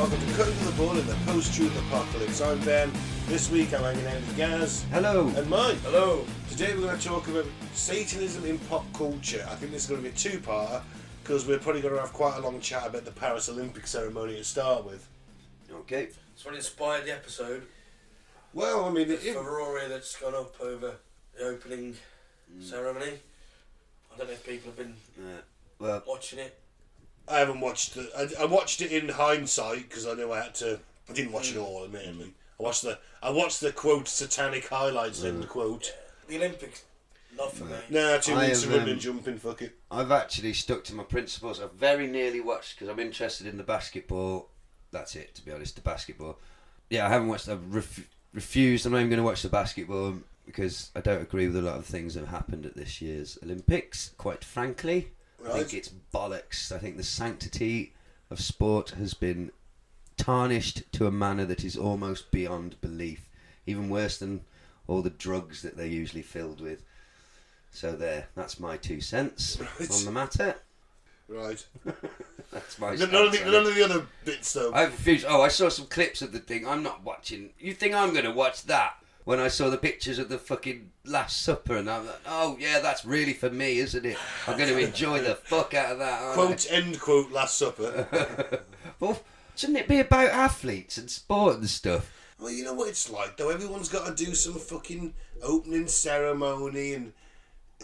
welcome to Cutting to the Bull in the Post-Truth Apocalypse. I'm Ben. This week I'm hanging out with Gaz. Hello. And Mike. Hello. Today we're going to talk about Satanism in pop culture. I think this is going to be a two-parter because we're probably going to have quite a long chat about the Paris Olympic ceremony to start with. Okay. That's what inspired the episode. Well, I mean... The furore that's gone up over the opening ceremony. I don't know if people have been watching it. I haven't watched it. I watched it in hindsight because I knew I had to. I didn't watch it all, admittedly. I watched the quote satanic highlights end quote. The Olympics, not for me. Nah, 2 weeks of running and jumping. Fuck it. I've actually stuck to my principles. I've very nearly watched because I'm interested in the basketball. That's it, to be honest. The basketball. Yeah, I haven't watched. I've refused. I'm not even going to watch the basketball because I don't agree with a lot of things that have happened at this year's Olympics. Quite frankly. Right. I think it's bollocks. I think the sanctity of sport has been tarnished to a manner that is almost beyond belief. Even worse than all the drugs that they're usually filled with. So that's my 2 cents on the matter. Right. That's my none of the other bits though. I refuse. I saw some clips of the thing. I'm not watching. You think I'm going to watch that? When I saw the pictures of the fucking Last Supper, and I'm like, oh yeah, that's really for me, isn't it? I'm going to enjoy the fuck out of that. Quote, end quote, Last Supper. Well, shouldn't it be about athletes and sport and stuff? Well, you know what it's like, though. Everyone's got to do some fucking opening ceremony and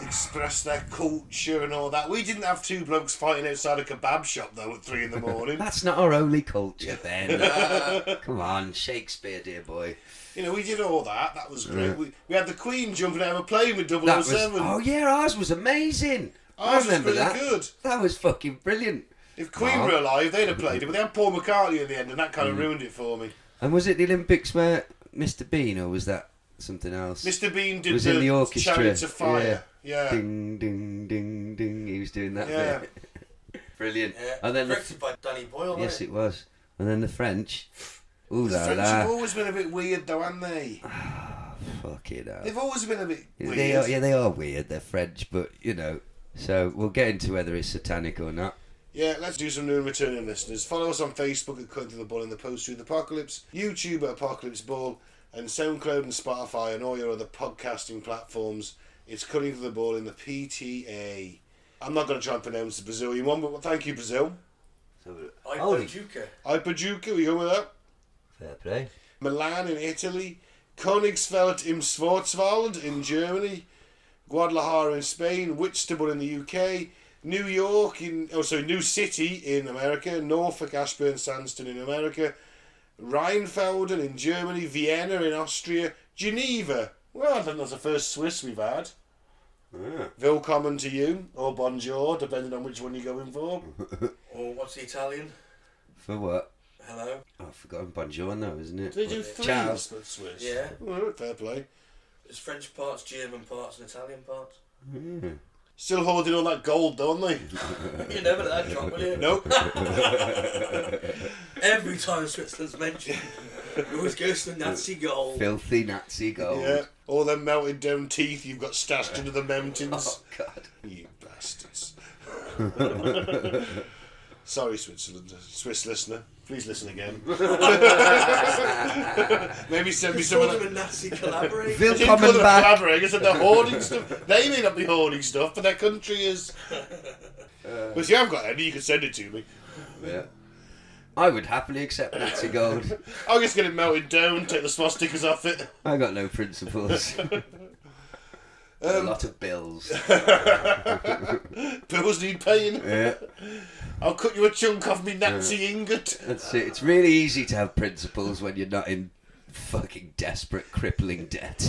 express their culture and all that. We didn't have 2 blokes fighting outside a kebab shop, though, at 3 a.m. That's not our only culture, Ben. Come on, Shakespeare, dear boy. You know, we did all that. That was great. We had the Queen jumping out of a plane with 007. Oh yeah, ours was amazing. Ours I remember was pretty that. good. That was fucking brilliant. If Queen were alive, they'd have played it, but they had Paul McCartney at the end, and that kind of ruined it for me. And was it the Olympics where Mr. Bean, or was that something else? Mr. Bean did in the orchestra. Chariots of Fire. Yeah. Ding, ding, ding, ding. He was doing that bit. Brilliant. Yeah. And then directed by Danny Boyle. Yes, it was. And then the French. Ooh The la French la. have always been a bit weird, though, haven't they? Fucking hell. They've always been a bit weird. They are weird. They're French, but you know. So we'll get into whether it's satanic or not. Yeah, let's do some new and returning listeners. Follow us on Facebook at Cutting to the Bull in the Post-Truth Apocalypse, YouTube at Apocalypse Bull, and SoundCloud and Spotify and all your other podcasting platforms. It's Cutting to the Bull in the PTA. I'm not going to try and pronounce the Brazilian one, but thank you, Brazil. Ipajuca. Ipajuca, we go with that? Fair play. Milan in Italy, Königsfeld im Schwarzwald in Germany, Guadalajara in Spain, Whitstable in the UK, New York New City in America, Norfolk, Ashburn, Sandstone in America, Rheinfelden in Germany, Vienna in Austria, Geneva. Well, I think that's the first Swiss we've had. Yeah. Willkommen to you, or bonjour, depending on which one you're going for. Or what's the Italian? For what? Hello. Oh, I've forgotten bonjour now, isn't it? They do 3 Ciao. Swiss. Yeah. Well, fair play. There's French parts, German parts, and Italian parts. Mm. Still holding all that gold, don't they? You never let that drop, will you? Nope. Every time Switzerland's mentioned, it always goes to the Nazi gold. Filthy Nazi gold. Yeah, all them melted down teeth you've got stashed into the mountains. Oh, God. You bastards. Sorry, Switzerland, Swiss listener. Please listen again. Maybe send me some of them that. a Nazi collaborator. I didn't call them collaborators, I said they're hoarding stuff. They may not be hoarding stuff, but their country is. But if you have got any, you can send it to me. Yeah. I would happily accept Nazi gold. I'll just get it melted down, take the swastikas off it. I got no principles. A lot of bills. Bills need paying. Yeah. I'll cut you a chunk off me Nazi ingot. That's it. It's really easy to have principles when you're not in fucking desperate, crippling debt.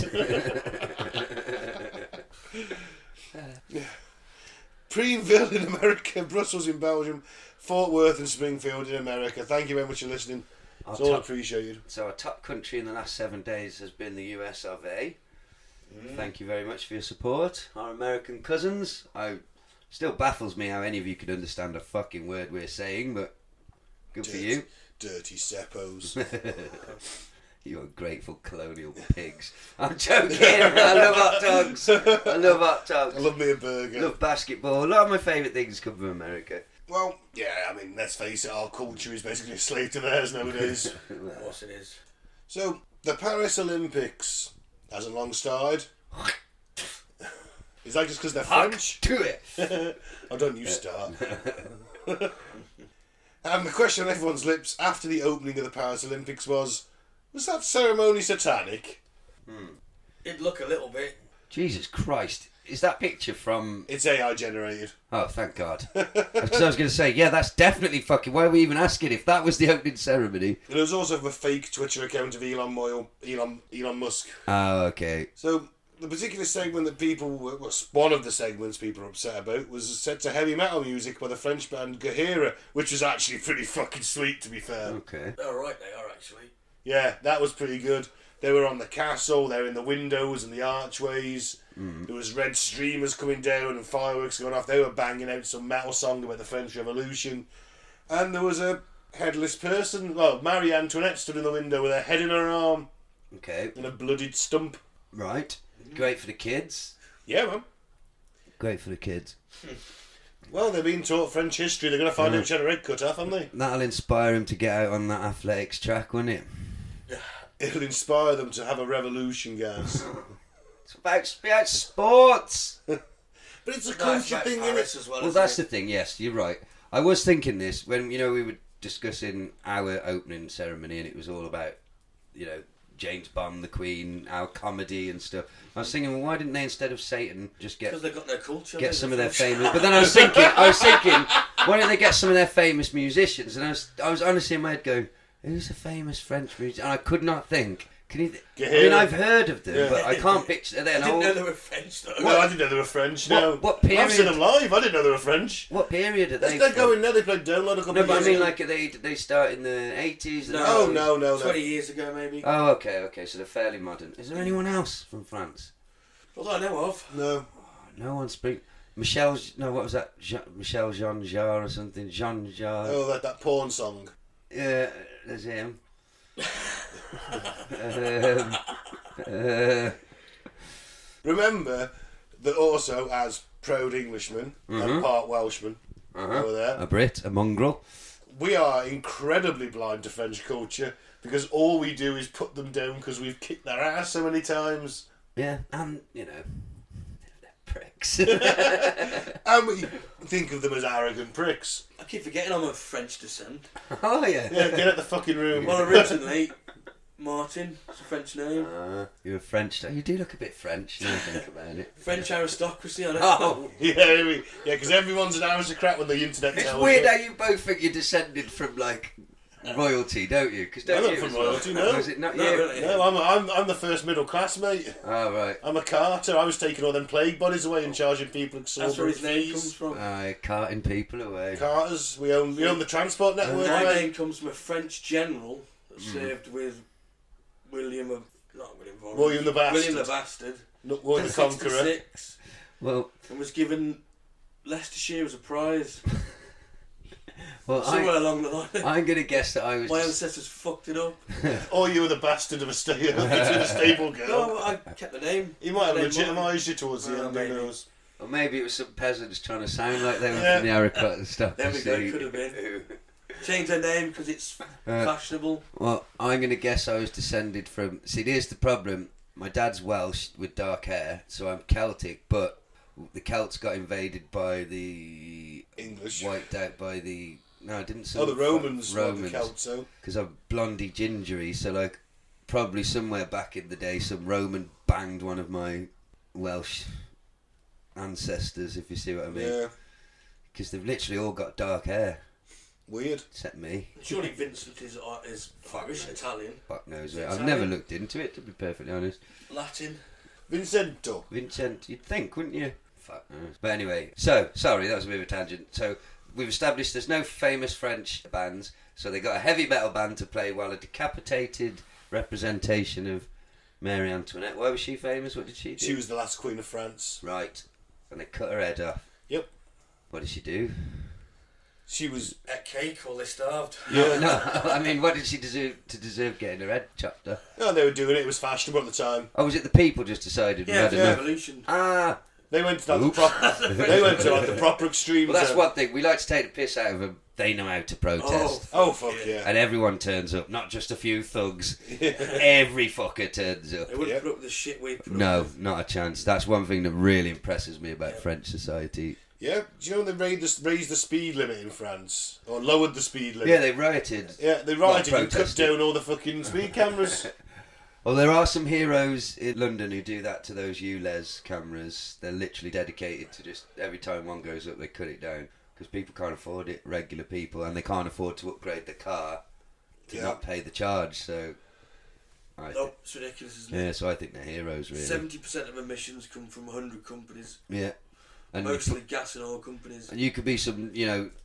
Preenville in America, Brussels in Belgium, Fort Worth and Springfield in America. Thank you very much for listening. It's all appreciated. So our top country in the last 7 days has been the US of A. Thank you very much for your support. Our American cousins. Still baffles me how any of you could understand a fucking word we're saying, but good for you. Dirty seppos. You ungrateful colonial pigs. I'm joking. I love hot dogs. I love hot dogs. I love me a burger. Love basketball. A lot of my favourite things come from America. Well, yeah, I mean, let's face it, our culture is basically a slave to theirs nowadays. Of course it is. So, the Paris Olympics hasn't long started. Is that just because they're French? Do it! Oh, don't you start. And the question on everyone's lips after the opening of the Paris Olympics was that ceremony satanic? It'd look a little bit. Jesus Christ. Is that picture from... It's AI generated. Oh, thank God. Because I was going to say, yeah, that's definitely fucking... Why are we even asking if that was the opening ceremony? There was also a fake Twitter account of Elon Musk. Oh, okay. So, the particular segment that one of the segments people were upset about was set to heavy metal music by the French band Gahira, which was actually pretty fucking sweet, to be fair. Okay. They're alright, they are actually. Yeah, that was pretty good. They were on the castle, they were in the windows and the archways. There was red streamers coming down and fireworks going off. They were banging out some metal song about the French Revolution. And there was a headless person. Well, Marie Antoinette stood in the window with her head in her arm. Okay. And a bloodied stump. Right. Great for the kids. Yeah, man. Great for the kids. Well, they're being taught French history. They're going to find out she had her head cut off, aren't they? That'll inspire him to get out on that athletics track, won't it? It'll inspire them to have a revolution, guys. It's about sports. But it's a culture thing, isn't it? Well, that's the thing, yes, you're right. I was thinking this when, we were discussing our opening ceremony and it was all about, James Bond, the Queen, our comedy and stuff. I was thinking, well, why didn't they, instead of Satan, just Because they've got no culture. get some of their famous... But then I was thinking, why don't they get some of their famous musicians? And I was honestly in my head going, who's a famous French musician? And I could not think. Can you? I mean, I've heard of them, but I can't picture. I didn't know they were French, though. No, I didn't know they were French. No. What period? I've seen them live. I didn't know they were French. What period are they? They're going now. They played Download a couple of No, but years I mean, ago. like, they start in the 80s? No. 20 years ago, maybe. Oh, okay, so they're fairly modern. Is there anyone else from France? Well, I know of. No. No one speak. What was that? Michel Jean Jarre or something? Jean Jarre. Oh, that porn song. Yeah, there's him. Remember that also, as proud Englishmen and part Welshman over there, A Brit, a mongrel. we are incredibly blind to French culture because all we do is put them down because we've kicked their ass so many times. Yeah, and, they're pricks. And we think of them as arrogant pricks. I keep forgetting I'm of French descent. Oh, yeah. Yeah, get out the fucking room. Well, originally, Martin, it's a French name. You're French. You do look a bit French now I think about it. French aristocracy, I don't Oh. know. Yeah, because everyone's an aristocrat when the internet It's tells weird you. how you both think you're descended from, royalty, don't you? Cause don't I'm not you from as well? royalty, no. Oh, is it not No, you? really. No, I'm the first middle class, mate. Oh, right. I'm a carter. I was taking all them plague bodies away and charging people That's where exorbitant his name comes fees. from. Carting people away. Carters. We own the transport network. My mate. name comes from a French general that served with William the Bastard. William the Bastard. Not William the Conqueror. 666, Well, and was given Leicestershire as a prize. somewhere Somewhere along the line. I'm going to guess that I was My just... ancestors fucked it up. Or you were the bastard of a stable girl. No, I kept the name. He might have The name legitimised you towards the Well, end, who maybe. knows. Or maybe it was some peasants trying to sound like they were Yeah. from the Aricot and stuff. There to we go, see could have been. who- Change their name because it's fashionable. Well, I'm going to guess I was descended from... See, here's the problem. My dad's Welsh with dark hair, so I'm Celtic, but the Celts got invaded by the... English. Wiped out by the... No, I didn't say... Oh, the Romans. Romans. The Celts, so. Because I'm blondie gingery, so probably somewhere back in the day some Roman banged one of my Welsh ancestors, if you see what I mean. Yeah. Because they've literally all got dark hair, Weird. except me. Surely Vincent is Irish, Italian, Fuck knows Is it it. I've Italian? never looked into it, to be perfectly honest. Latin. Vincento. Vincent, you'd think, wouldn't you? Fuck knows. But anyway, so, sorry, that was a bit of a tangent. So, we've established there's no famous French bands, so they got a heavy metal band to play while a decapitated representation of Mary Antoinette. Why was she famous? What did she do? She was the last queen of France. Right. And they cut her head off. Yep. What did she do? She was... Ate cake or they starved. Yeah. No, I mean, what did she deserve getting her head chopped off? No, they were doing it. It was fashionable at the time. Oh, was it the people just decided? Yeah, we had enough? revolution. Ah, They went to like, the proper extremes. Well, that's one thing. We like to take the piss out of them. They know how to protest. Oh fuck yeah. And everyone turns up, not just a few thugs. Every fucker turns up. They wouldn't put up with the shit we put up No, with. not a chance. That's one thing that really impresses me about French society. Yeah, do you know when they raised the speed limit in France? Or lowered the speed limit? Yeah, they rioted. Yeah, they rioted and cut protested. down all the fucking speed cameras. Well, there are some heroes in London who do that to those ULEZ cameras. They're literally dedicated to just, every time one goes up, they cut it down. Because people can't afford it, regular people, and they can't afford to upgrade the car to not pay the charge, so... It's ridiculous, isn't it? Yeah, so I think they're heroes, really. 70% of emissions come from 100 companies. Yeah. And mostly gas and oil companies. And you could be some,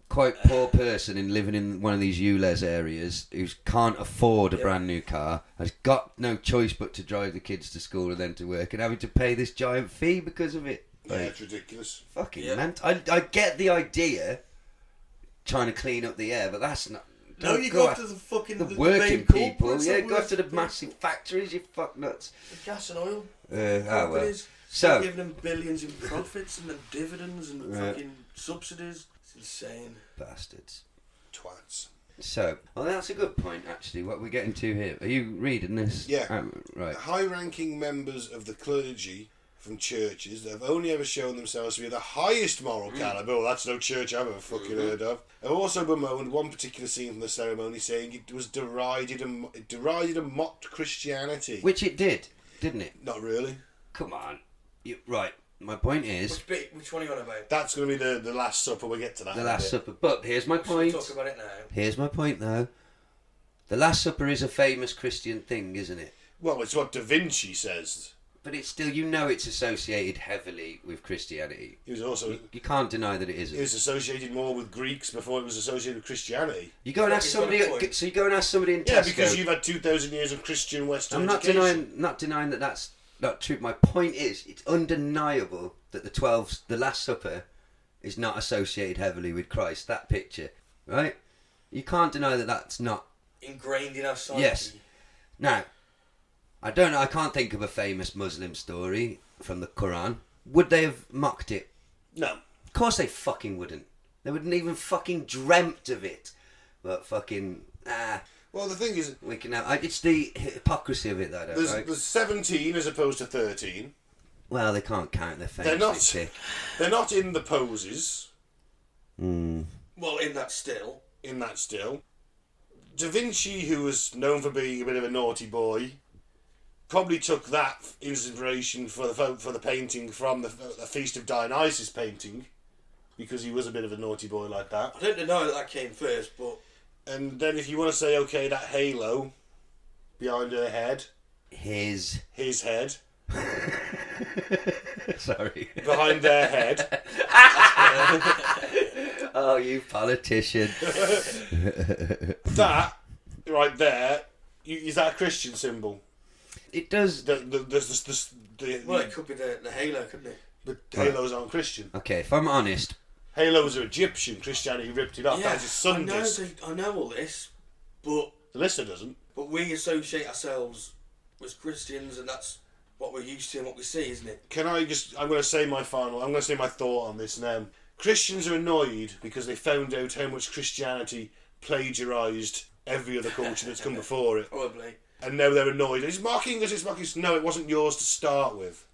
quite poor person in living in one of these ULEZ areas who can't afford a brand new car, has got no choice but to drive the kids to school and then to work, and having to pay this giant fee because of it. Yeah, it's ridiculous. Fucking man. I get the idea, trying to clean up the air, but that's not... No, you go after the fucking... The working people. Yeah, go after the massive factories, you fuck nuts. The gas and oil Well. companies. So... giving them billions in profits and then dividends and fucking subsidies. It's insane. Bastards. Twats. So, that's a good point, actually, what we're getting to here. Are you reading this? Yeah. Right. High-ranking members of the clergy from churches that have only ever shown themselves to be the highest moral calibre, well, that's no church I've ever fucking heard of, have also bemoaned one particular scene from the ceremony, saying it was derided and mocked Christianity. Which it did, didn't it? Not really. Come on. Right. My point is... Which one are you on about? That's going to be the Last Supper. We'll get to that. The Last Supper. But here's my point. We'll talk about it now. Here's my point, though. The Last Supper is a famous Christian thing, isn't it? Well, it's what Da Vinci says. But it's still, it's associated heavily with Christianity. He was also... You can't deny that it isn't. It was associated more with Greeks before it was associated with Christianity. You go and ask somebody... So you go and ask somebody in Tesco... Yeah, because you've had 2,000 years of Christian Western education. I'm not denying that that's not true. My point is, it's undeniable that the Last Supper is not associated heavily with Christ. That picture, right? You can't deny that that's not... ingrained in our psyche. Yes. Now... I don't know, I can't think of a famous Muslim story from the Quran. Would they have mocked it? No. Of course they fucking wouldn't. They wouldn't even fucking dreamt of it. But fucking, Well, the thing is... we can have... It's the hypocrisy of it, though, There's 17 as opposed to 13. Well, they can't count their famously tick. They're not in the poses. Well, in that still. Da Vinci, who was known for being a bit of a naughty boy... probably took that inspiration for the painting from the Feast of Dionysus painting, because he was a bit of a naughty boy like that. I don't know that came first, but... And then if you want to say, okay, that halo behind her head... His head. Sorry. Behind their head. Oh, you politician. That, right there, is that a Christian symbol? It does. Well, it could be the halo, couldn't it? But halos aren't Christian. Okay, if I'm honest... Halos are Egyptian. Christianity ripped it off. Yeah, That's his sun disc. I know all this, but... The listener doesn't. But we associate ourselves with Christians, and that's what we're used to and what we see, isn't it? I'm going to say my thought on this now. Christians are annoyed because they found out how much Christianity plagiarised every other culture that's come before it. Probably. And now they're annoyed. It's mocking us, No, it wasn't yours to start with.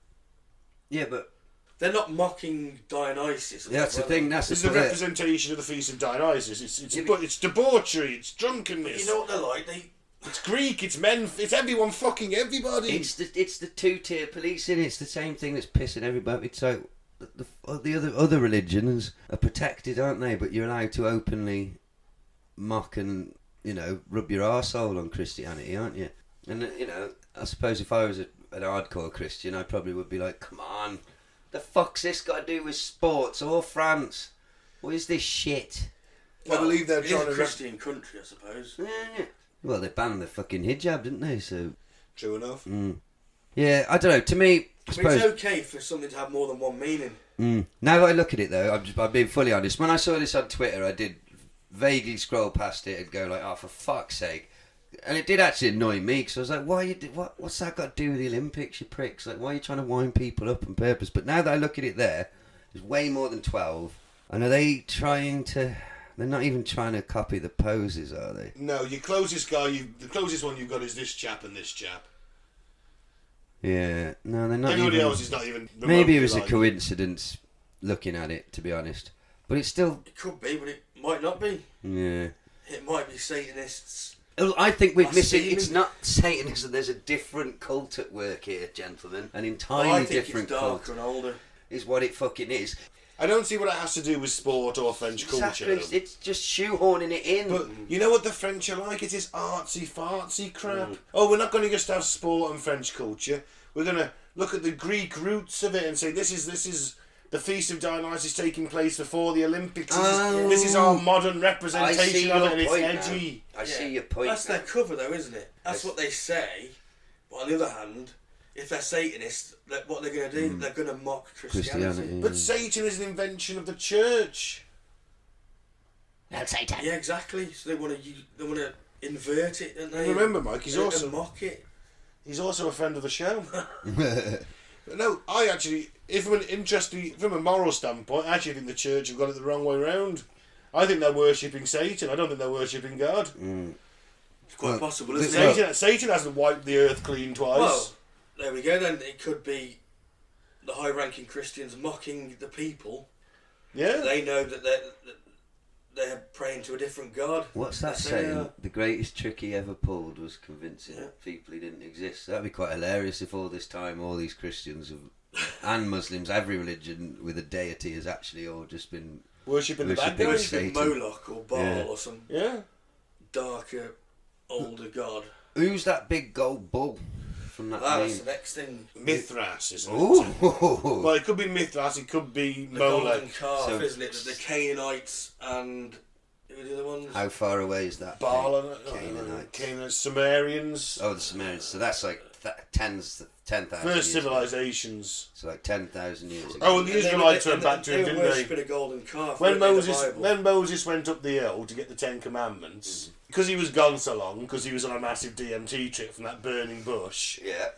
Yeah, but... They're not mocking Dionysus. Yeah, that's the thing. This is a representation of the Feast of Dionysus. It's debauchery. It's drunkenness. You know what they're like? It's Greek. It's men. It's everyone fucking everybody. It's the two-tier policing. It's the same thing that's pissing everybody. So the other religions are protected, aren't they? But you're allowed to openly mock and rub your arsehole on Christianity, aren't you? And I suppose if I was an hardcore Christian, I probably would be like, come on. The fuck's this got to do with sports or France? What is this shit? I believe they're trying to... It's a Christian country, I suppose. Yeah. Well, they banned the fucking hijab, didn't they? So... True enough. Yeah, I don't know. To me, I suppose... It's okay for something to have more than one meaning. Now that I look at it, though, I'm being fully honest. When I saw this on Twitter, I did vaguely scroll past it and go like, oh, for fuck's sake. And it did actually annoy me because I was like, what's that got to do with the Olympics, you pricks? Like, why are you trying to wind people up on purpose? But now that I look at it there's way more than 12. And are they trying to... They're not even trying to copy the poses, are they? No, your closest guy, the closest one you've got is this chap and this chap. Yeah, no, they're not. Everybody else is not even. Maybe it was a coincidence, looking at it, to be honest. But it's still. It could be, but it might not be. Yeah. It might be Satanists. I think we're missing. It's not Satanism. There's a different cult at work here, gentlemen. An entirely different cult. I think it's darker and older. Is what it fucking is. I don't see what it has to do with sport or French culture. Exactly, it's just shoehorning it in. But you know what the French are like? It's this artsy-fartsy crap. Oh, we're not going to just have sport and French culture. We're going to look at the Greek roots of it and say this is the Feast of Dionysus taking place before the Olympics. This is our modern representation of it, and it's edgy. I see your point. That's their cover, though, isn't it? That's what they say. But on the other hand, if they're Satanists, what they're going to do, they're going to mock Christianity. But Satan is an invention of the church. That's Satan. Yeah, exactly. So they want to invert it, don't they? Remember, Mike, he's also mock it. He's also a friend of the show. But no, I actually, from a moral standpoint, I actually think the church have got it the wrong way round. I think they're worshipping Satan. I don't think they're worshipping God. It's quite possible, isn't it? Satan hasn't wiped the earth clean twice. Well, there we go then. It could be the high-ranking Christians mocking the people. Yeah. They know that they're praying to a different God. What's that saying? The greatest trick he ever pulled was convincing people he didn't exist. That'd be quite hilarious if all this time all these Christians and Muslims, every religion with a deity, has actually all just been worshipping the bad guy. Worshipping Moloch or Baal or some darker, older god. Who's that big gold bull? From that's the next thing. Mithras, isn't it? Ooh. Well, it could be Mithras, it could be the Molech. golden calf, isn't it? The Canaanites and who are the other ones? How far away is that? Baal and Canaanites, Sumerians. Oh, the Sumerians. So that's like 10,000 First civilizations. So like 10,000 years ago. Oh, and the Israelites went back to him, didn't they? Worshipping a golden calf. When Moses went up the hill to get the Ten Commandments, because he was gone so long, because he was on a massive DMT trip from that burning bush. Yeah.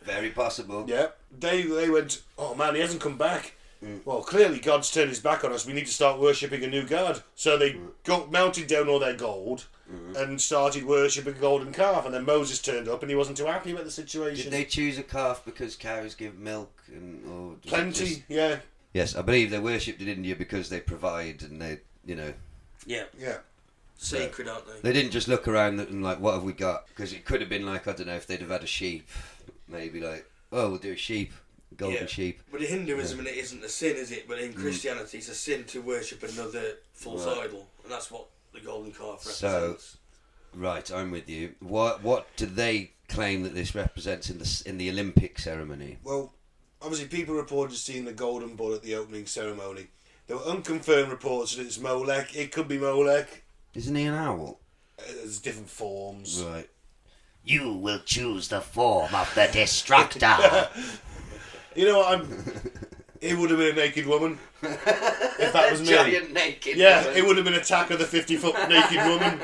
Very possible. Yeah. They went, oh man, he hasn't come back. Well, clearly God's turned his back on us. We need to start worshipping a new God. So they melted down all their gold and started worshipping a golden calf. And then Moses turned up and he wasn't too happy about the situation. Did they choose a calf because cows give milk? Plenty, yeah. Yes, I believe they worshipped in India because they provide and they, Yeah. Yeah. Sacred, aren't they? They didn't just look around and like, what have we got? Because it could have been like, I don't know, if they'd have had a sheep, maybe like, oh, we'll do a sheep, golden sheep. But in Hinduism, it isn't a sin, is it? But in Christianity, it's a sin to worship another false idol, and that's what the golden calf represents. So, right, I'm with you. What do they claim that this represents in the Olympic ceremony? Well, obviously people reported seeing the golden bull at the opening ceremony. There were unconfirmed reports that it's Molech. It could be Molech. Isn't he an owl? There's different forms. Right. You will choose the form of the destructor. You know what? It would have been a naked woman. If that was me. Giant naked woman. woman. It would have been a tack of the 50-foot naked woman.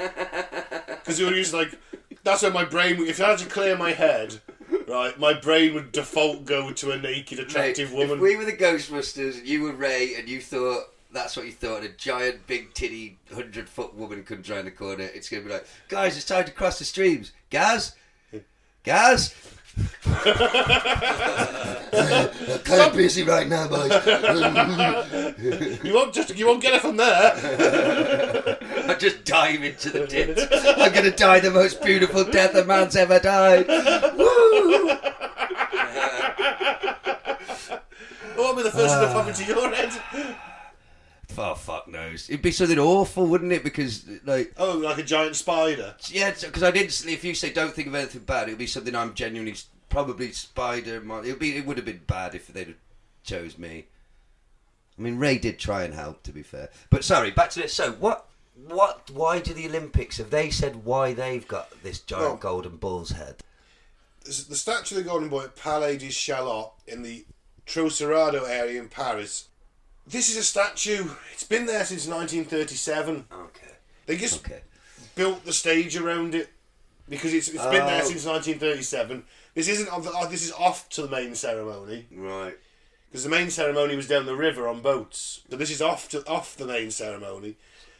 Because it would just like... That's where my brain... If I had to clear my head, right, my brain would default go to a naked, attractive woman. If we were the Ghostbusters and you were Ray and you thought... That's what you thought, a giant, big, titty, 100-foot woman comes round the corner. It's going to be like, guys, it's time to cross the streams. Gaz? Gaz? I'm kind of busy right now, boys. You won't get it from there. I'll just dive into the tits. I'm going to die the most beautiful death a man's ever died. Woo! What would be the first thing that popped into your head? Oh, fuck knows. It'd be something awful, wouldn't it? Because, like... Oh, like a giant spider? Yeah, because I'd instantly, if you say don't think of anything bad, it would be something I'm genuinely... Probably spider... It would have been bad if they'd have chose me. I mean, Ray did try and help, to be fair. But, sorry, back to this. So, why do the Olympics... Have they said why they've got this giant golden bull's head? The statue of the Golden Boy at Palais des Chalots in the Trocerado area in Paris... This is a statue. It's been there since 1937. Okay. They just built the stage around it because it's been there since 1937. This isn't. This is off to the main ceremony. Right. Because the main ceremony was down the river on boats. So this is off the main ceremony.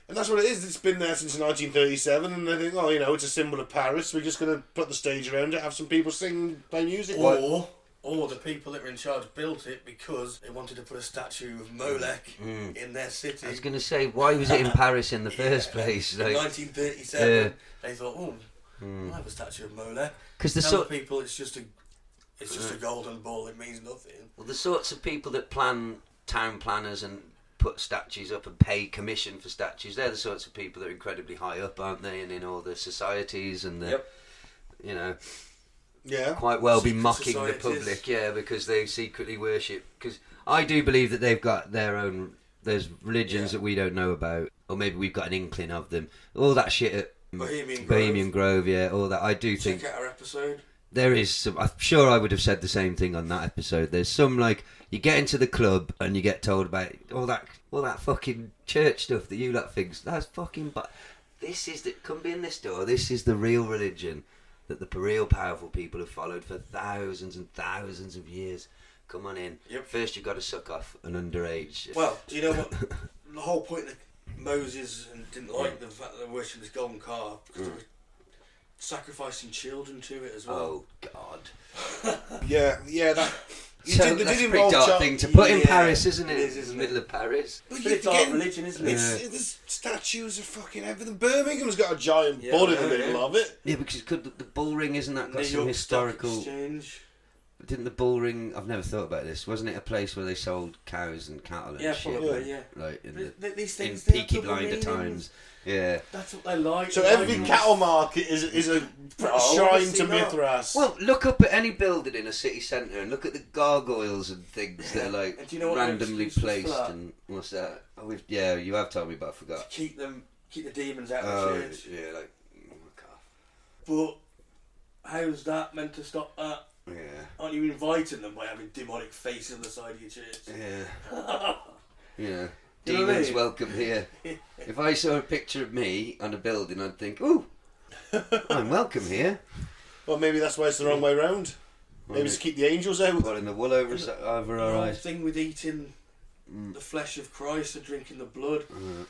And that's what it is. It's been there since 1937, and they think, oh, you know, it's a symbol of Paris. We're just going to put the stage around it, have some people sing, play music. Or the people that were in charge built it because they wanted to put a statue of Molech in their city. I was going to say, why was it in Paris in the first place? Like, in 1937, they thought, we'll have a statue of Molech. Because the people, it's just a golden ball. It means nothing. Well, the sorts of people that plan town planners and put statues up and pay commission for statues, they're the sorts of people that are incredibly high up, aren't they? And in all the societies and the, you know, quite well be mocking societies. The public, because they secretly worship. Because I do believe that they've got their own. There's religions that we don't know about, or maybe we've got an inkling of them. All that shit at Bohemian Grove, all that. I do think. Check out our episode. There is some. I'm sure I would have said the same thing on that episode. There's some, like, you get into the club and you get told about all that fucking church stuff that you lot thinks that's fucking. But this is come in this door. This is the real religion that the real powerful people have followed for thousands and thousands of years. Come on in. Yep. First, you've got to suck off an underage. Well, do you know what? The whole point that Moses didn't like the fact that they worshipped this golden calf because they were sacrificing children to it as well. Oh God. yeah. That. That's a pretty dark thing to put in Paris, isn't it? It is, in the middle of Paris. But it's dark religion, isn't it? There's statues of fucking everything. Birmingham's got a giant bull in the middle of it. Yeah, because the bull ring, isn't that got some historical... Didn't the bull ring... I've never thought about this. Wasn't it a place where they sold cows and cattle and shit? Probably, Like these things, in Peaky Blinder times. Yeah. That's what they like. So every cattle market is a shrine to Mithras. Well, look up at any building in a city centre and look at the gargoyles and things that are like and do you know what randomly placed. And what's that? Oh, you have told me, but I forgot. To keep the demons out of the church. Yeah, like. But how's that meant to stop that? Yeah. Aren't you inviting them by having demonic faces on the side of your church? Yeah. Yeah. You know Demons what I mean? welcome here. If I saw a picture of me on a building, I'd think, ooh, I'm welcome here. Well, maybe that's why it's the wrong way round. Maybe to keep the angels out. Putting the wool over our eyes. The thing with eating the flesh of Christ and drinking the blood,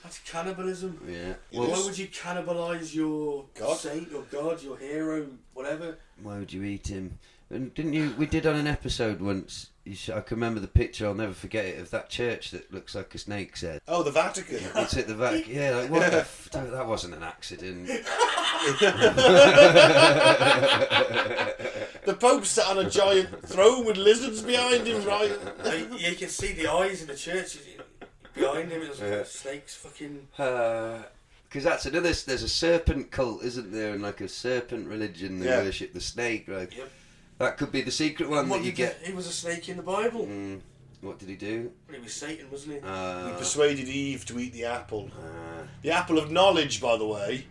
that's cannibalism. Yeah. Well, why would you cannibalise your saint, your God, your hero, whatever? Why would you eat him? And didn't you? We did on an episode once. I can remember the picture. I'll never forget it of that church that looks like a snake's head. Oh, the Vatican. It's at the Vatican. Yeah, like what? That wasn't an accident. The Pope sat on a giant throne with lizards behind him, right? You can see the eyes in the church behind him. It's snakes, fucking. Because that's another. There's a serpent cult, isn't there? And like a serpent religion, they worship the snake, right? Yep. That could be the secret one that you get. He was a snake in the Bible. What did he do? Well, he was Satan, wasn't he? He persuaded Eve to eat the apple. The apple of knowledge, by the way.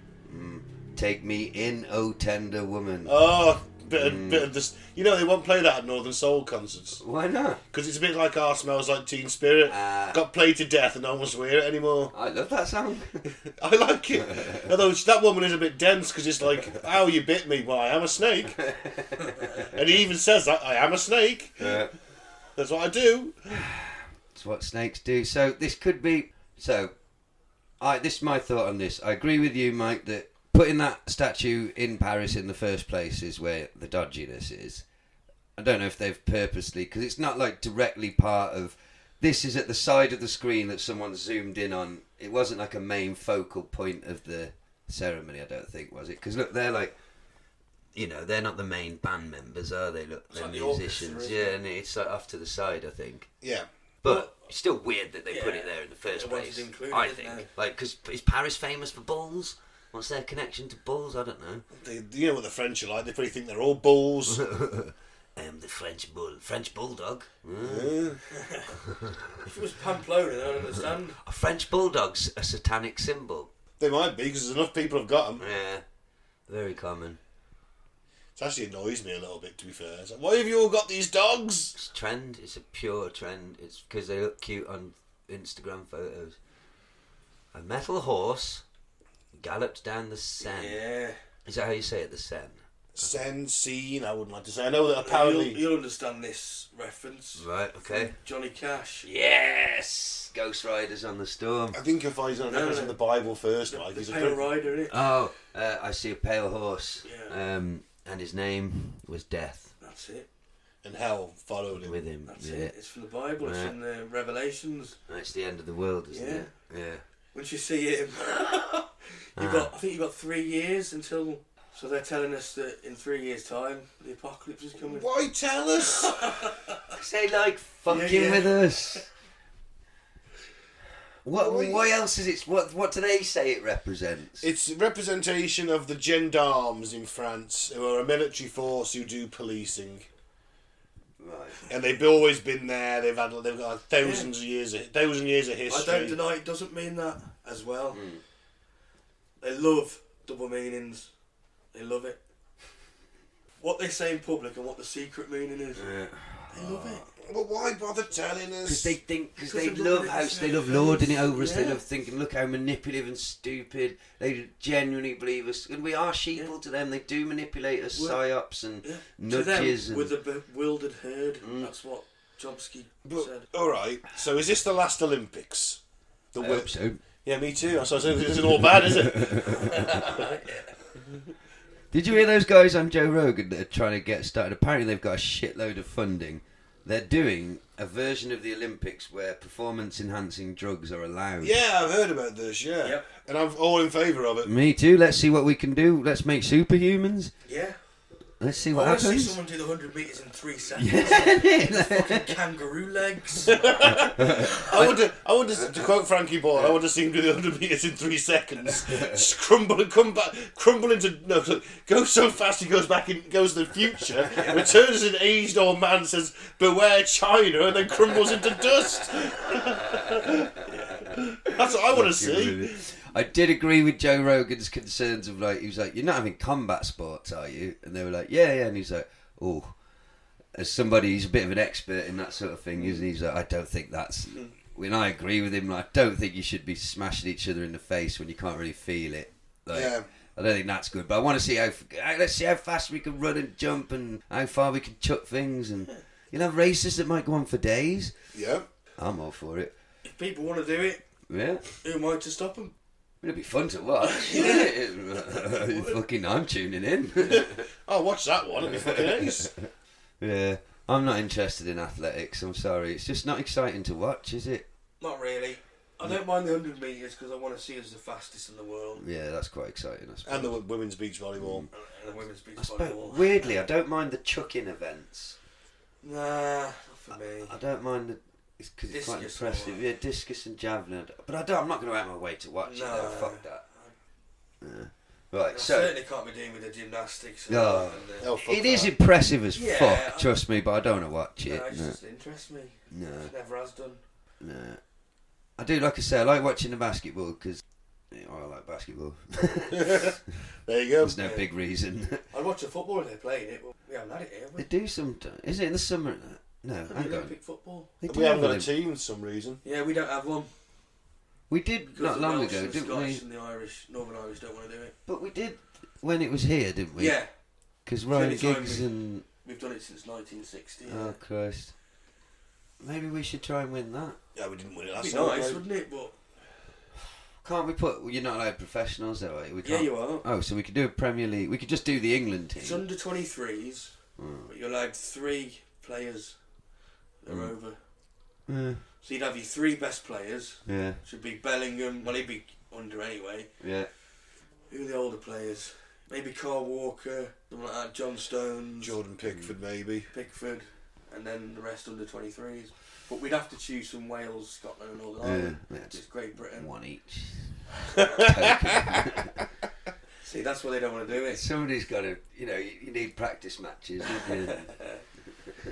Take me in, O tender woman. Oh, bit of this. You know, they won't play that at Northern Soul concerts. Why not? Because it's a bit like Our Smells Like Teen Spirit. Got played to death and no one wants to hear it anymore. I love that song. I like it. Although that woman is a bit dense because it's like, ow, you bit me. Well, I am a snake. And he even says that, I am a snake. Yeah. That's what I do. It's what snakes do. So this could be... So, this is my thought on this. I agree with you, Mike, that putting that statue in Paris in the first place is where the dodginess is. I don't know if they've purposely... Because it's not like directly part of... This is at the side of the screen that someone zoomed in on. It wasn't like a main focal point of the ceremony, I don't think, was it? Because look, they're like... You know, they're not the main band members, are they? Look, they're musicians. And it's like off to the side, I think. Yeah. But it's still weird that they put it there in the first place, I think. Like, because is Paris famous for bulls? What's their connection to bulls? I don't know. You know what the French are like. They probably think they're all bulls. The French bulldog. If it was Pamplona, I don't understand. A French bulldog's a satanic symbol. They might be, because enough people have got them. Yeah, very common. It actually annoys me a little bit, to be fair. It's like, why have you all got these dogs? It's a trend. It's a pure trend. It's because they look cute on Instagram photos. A metal horse galloped down the Seine. Yeah. Is that how you say it, the Seine? Scene, I wouldn't like to say. I know that apparently... You'll understand this reference. Right, okay. Johnny Cash. Yes! Ghost Riders on the Storm. I think if he's on in the Bible first, like, he's The a Pale Rider, innit? Oh, I see a pale horse. Yeah. And his name was Death. That's it. And hell followed him. With him. That's yeah. it. It's from the Bible. It's Yeah. from the Revelations. It's the end of the world, isn't it? Yeah. Once you see him, I think you've got 3 years until... So they're telling us that in 3 years' time, the apocalypse is coming. Why tell us? Say like fucking with us. What else is it? What do they say it represents? It's a representation of the gendarmes in France, who are a military force who do policing. Right. And they've always been there. They've got like thousands of years of history. I don't deny it doesn't mean that as well. They love double meanings. They love it. What they say in public and what the secret meaning is. They love it. Well, why bother telling us? Because they love lording it over us. They love thinking, look how manipulative and stupid. They genuinely believe us, and we are sheeple to them. They do manipulate us, psyops and nudges. To them, with a bewildered herd. That's what Chomsky said. All right. So is this the last Olympics? I hope so. Yeah, me too. So this isn't all bad, is it? Did you hear those guys on Joe Rogan that are trying to get started? Apparently they've got a shitload of funding. They're doing a version of the Olympics where performance-enhancing drugs are allowed. Yeah, I've heard about this, yeah. Yep. And I'm all in favour of it. Me too. Let's see what we can do. Let's make superhumans. Yeah. Let's see what I want to see happens. someone do the 100 metres in 3 seconds. Yeah. Fucking kangaroo legs. I want to quote Frankie Ball, I want to see him do the 100 metres in 3 seconds. Just crumble and come back, go so fast he goes back and goes to the future, returns as an aged old man, says, beware China, and then crumbles into dust. That's what I want to see. I did agree with Joe Rogan's concerns of he was like, you're not having combat sports, are you? And they were like, yeah, and he's like, oh, as somebody who's a bit of an expert in that sort of thing, isn't he? He's like, I don't think that's, when I agree with him, I don't think you should be smashing each other in the face when you can't really feel it. I don't think that's good, but I want to see let's see how fast we can run and jump and how far we can chuck things, and you'll have races that might go on for days. Yeah. I'm all for it. If people want to do it, who am I to stop them? It'll be fun to watch. Fucking, I'm tuning in. I'll watch that one. It'll be fucking ace. Yeah, I'm not interested in athletics. I'm sorry. It's just not exciting to watch, is it? Not really. I don't mind the 100 metres because I want to see us the fastest in the world. Yeah, that's quite exciting, I suppose. And the women's beach volleyball. And the women's beach volleyball. Weirdly, I don't mind the chucking events. Nah, not for me. I don't mind the... Because it's quite Discus impressive. Yeah, discus and javelin. But I'm not going to out my way to watch it. No, fuck that. Right, I so... certainly can't be doing with the gymnastics. It is impressive as fuck, trust me, but I don't want to watch it. No, it just interests me. No. It never has done. No. I do, like I say, I like watching the basketball because... I like basketball. There you go. There's no big reason. I'd watch the football if they're playing it, but we haven't had it here, have we? They do sometimes. Is it in the summer? No, hang on. Olympic football. We haven't got a team for some reason. Yeah, we don't have one. We did not long ago, the didn't Scottish we? and the Irish, Northern Irish don't want to do it. But we did when it was here, didn't we? Yeah. Because Ryan It's the only Giggs time and... We've done it since 1960. Oh, Christ. Maybe we should try and win that. Yeah, we didn't win it last It'd be time. nice, wouldn't it? But Can't we put... Well, you're not allowed professionals, though, are you? We yeah, can't... you are. Oh, so we could do a Premier League... We could just do the England team. It's under 23s, but you're allowed 3 players that are over. Yeah. So you'd have your 3 best players. Yeah. Should be Bellingham. Well, he'd be under anyway. Yeah. Who are the older players? Maybe Carl Walker, something like that. John Stones, Jordan Pickford, maybe. Pickford, and then the rest under 23s. But we'd have to choose from Wales, Scotland, and Northern Ireland. Yeah. Just Great Britain. One each. See, that's why they don't want to do it. Somebody's got to... You need practice matches, don't you?